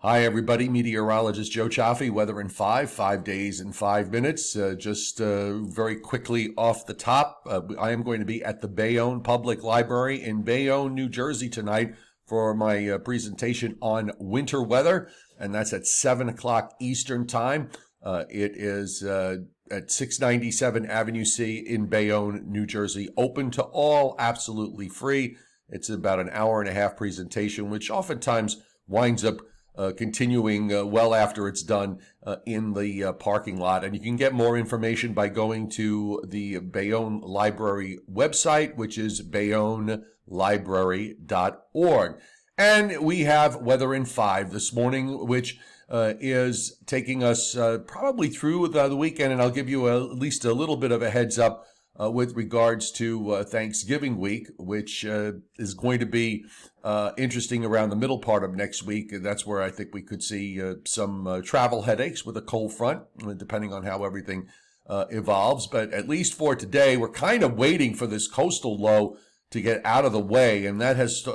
Hi, everybody. Meteorologist Joe Cioffi, weather in 5 days in 5 minutes. Very quickly off the top, I am going to be at the Bayonne Public Library in Bayonne, New Jersey tonight for my presentation on winter weather, and that's at 7 o'clock Eastern Time. It is at 697 Avenue C in Bayonne, New Jersey, open to all, absolutely free. It's about an hour and a half presentation, which oftentimes winds up continuing well after it's done in the parking lot. And you can get more information by going to the Bayonne Library website, which is bayonnelibrary.org. And we have weather in 5 this morning, which is taking us probably through the weekend. And I'll give you at least a little bit of a heads up with regards to Thanksgiving week, which is going to be interesting around the middle part of next week. That's where I think we could see some travel headaches with a cold front, depending on how everything evolves. But at least for today, we're kind of waiting for this coastal low to get out of the way, and that has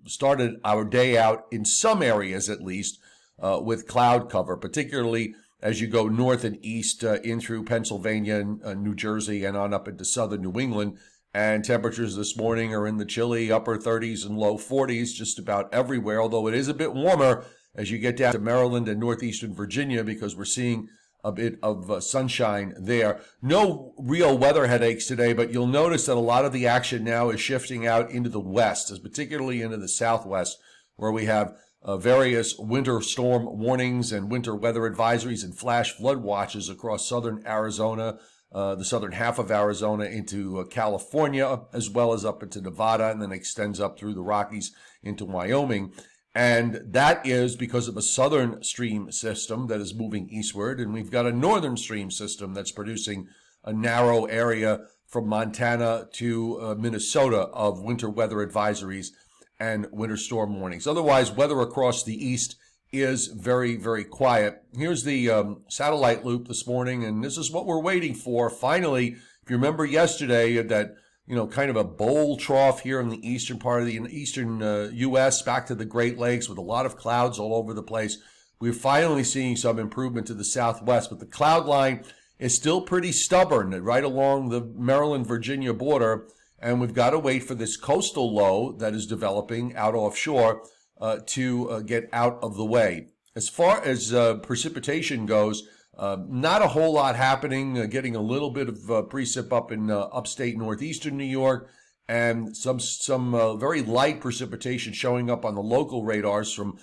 started our day out in some areas at least with cloud cover, particularly as you go north and east in through Pennsylvania, New Jersey, and on up into southern New England. And temperatures this morning are in the chilly upper 30s and low 40s just about everywhere, although it is a bit warmer as you get down to Maryland and northeastern Virginia because we're seeing a bit of sunshine there. No real weather headaches today, but you'll notice that a lot of the action now is shifting out into the west, particularly into the southwest, where we have various winter storm warnings and winter weather advisories and flash flood watches across southern Arizona, the southern half of Arizona into California, as well as up into Nevada, and then extends up through the Rockies into Wyoming. And that is because of a southern stream system that is moving eastward, and we've got a northern stream system that's producing a narrow area from Montana to Minnesota of winter weather advisories and winter storm warnings. Otherwise, weather across the east is very, very quiet. Here's the satellite loop this morning, and this is what we're waiting for. Finally, if you remember yesterday, that kind of a bowl trough here in the eastern part of the eastern U.S. back to the Great Lakes with a lot of clouds all over the place. We're finally seeing some improvement to the southwest, but the cloud line is still pretty stubborn right along the Maryland-Virginia border. And we've got to wait for this coastal low that is developing out offshore to get out of the way. As far as precipitation goes, not a whole lot happening, getting a little bit of precip up in upstate northeastern New York, and some very light precipitation showing up on the local radars from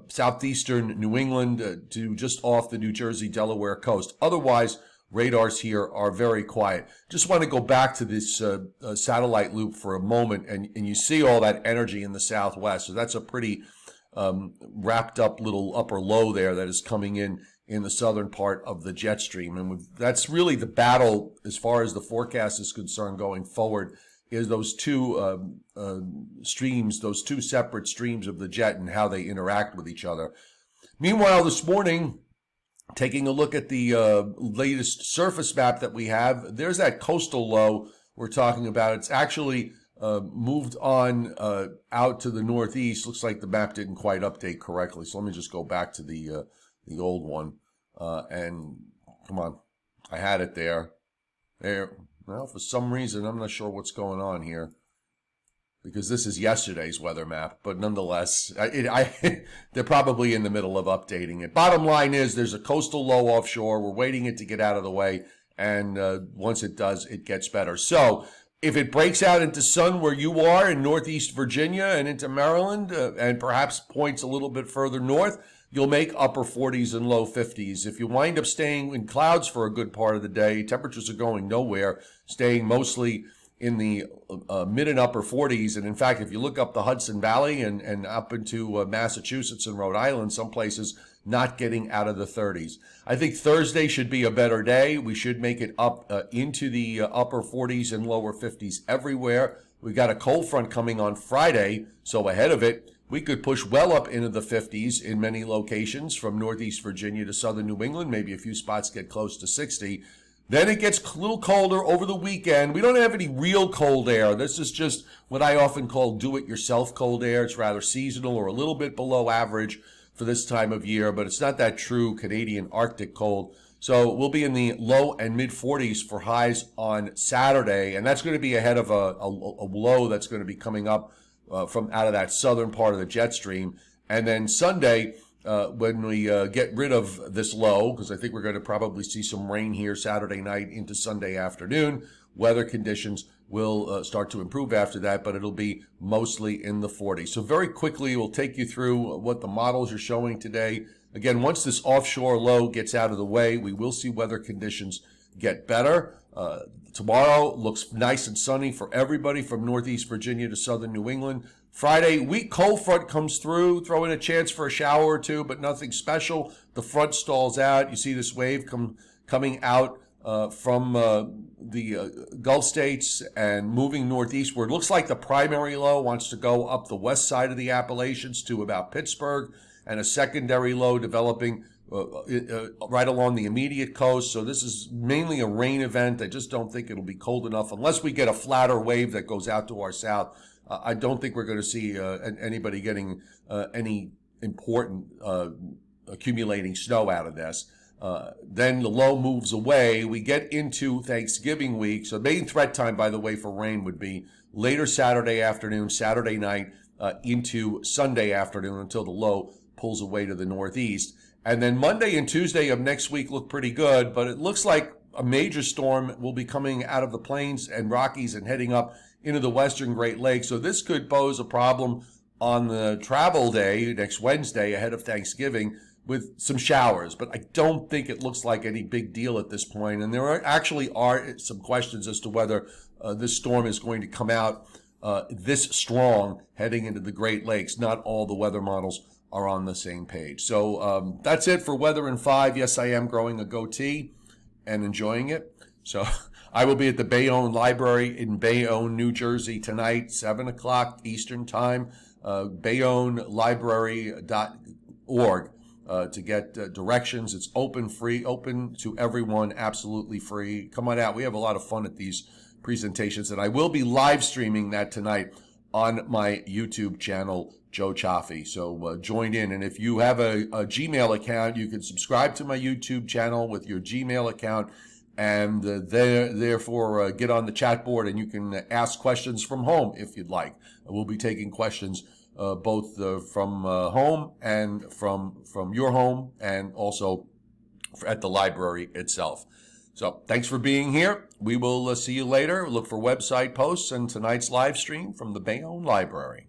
southeastern New England to just off the New Jersey-Delaware coast. Otherwise, radars here are very quiet. Just want to go back to this satellite loop for a moment, and you see all that energy in the southwest. So that's a pretty wrapped up little upper low there that is coming in the southern part of the jet stream. And that's really the battle as far as the forecast is concerned going forward, is those two streams, those two separate streams of the jet and how they interact with each other. Meanwhile, this morning, taking a look at the latest surface map that we have, there's that coastal low we're talking about. It's actually moved on out to the northeast. Looks like the map didn't quite update correctly. So let me just go back to the old one. And come on, I had it there. There. Well, for some reason, I'm not sure what's going on here, because this is yesterday's weather map, but nonetheless, they're probably in the middle of updating it. Bottom line is there's a coastal low offshore. We're waiting it to get out of the way, and once it does, it gets better. So if it breaks out into sun where you are in northeast Virginia and into Maryland, and perhaps points a little bit further north, you'll make upper 40s and low 50s. If you wind up staying in clouds for a good part of the day, temperatures are going nowhere, staying mostly in the mid and upper 40s. And in fact, if you look up the Hudson Valley and up into Massachusetts and Rhode Island, some places not getting out of the 30s. I think Thursday should be a better day. We should make it up into the upper 40s and lower 50s everywhere. We've got a cold front coming on Friday, so ahead of it, we could push well up into the 50s in many locations from northeast Virginia to southern New England. Maybe a few spots get close to 60. Then it gets a little colder over the weekend. We don't have any real cold air. This is just what I often call do-it-yourself cold air. It's rather seasonal or a little bit below average for this time of year, but it's not that true Canadian Arctic cold. So we'll be in the low and mid 40s for highs on Saturday, and that's going to be ahead of a low that's going to be coming up from out of that southern part of the jet stream. And then Sunday, when we get rid of this low, because I think we're going to probably see some rain here Saturday night into Sunday afternoon, weather conditions will start to improve after that, but it'll be mostly in the 40s. So very quickly, we'll take you through what the models are showing today. Again, once this offshore low gets out of the way, we will see weather conditions get better. Tomorrow looks nice and sunny for everybody from Northeast Virginia to southern New England. Friday, weak cold front comes through, throw in a chance for a shower or two, but nothing special. The front stalls out. You see this wave coming out from the Gulf states and moving northeastward. Looks like the primary low wants to go up the west side of the Appalachians to about Pittsburgh, and a secondary low developing right along the immediate coast. So this is mainly a rain event. I just don't think it'll be cold enough unless we get a flatter wave that goes out to our south. I don't think we're going to see anybody getting any important accumulating snow out of this. Then the low moves away. We get into Thanksgiving week. So the main threat time, by the way, for rain would be later Saturday afternoon, Saturday night, into Sunday afternoon until the low pulls away to the northeast. And then Monday and Tuesday of next week look pretty good, but it looks like a major storm will be coming out of the plains and Rockies and heading up into the western Great Lakes. So this could pose a problem on the travel day, next Wednesday, ahead of Thanksgiving, with some showers. But I don't think it looks like any big deal at this point. And there actually are some questions as to whether this storm is going to come out this strong heading into the Great Lakes. Not all the weather models are on the same page. So that's it for Weather in 5. Yes, I am growing a goatee and enjoying it. So I will be at the Bayonne Library in Bayonne, New Jersey tonight, 7 o'clock Eastern Time, bayonnelibrary.org to get directions. It's open to everyone, absolutely free. Come on out. We have a lot of fun at these presentations, and I will be live streaming that tonight on my YouTube channel, Joe Cioffi. So join in. And if you have a Gmail account, you can subscribe to my YouTube channel with your Gmail account, and therefore get on the chat board, and you can ask questions from home if you'd like. We'll be taking questions both from home and from your home, and also at the library itself. So thanks for being here. We will see you later. Look for website posts and tonight's live stream from the Bayonne Library.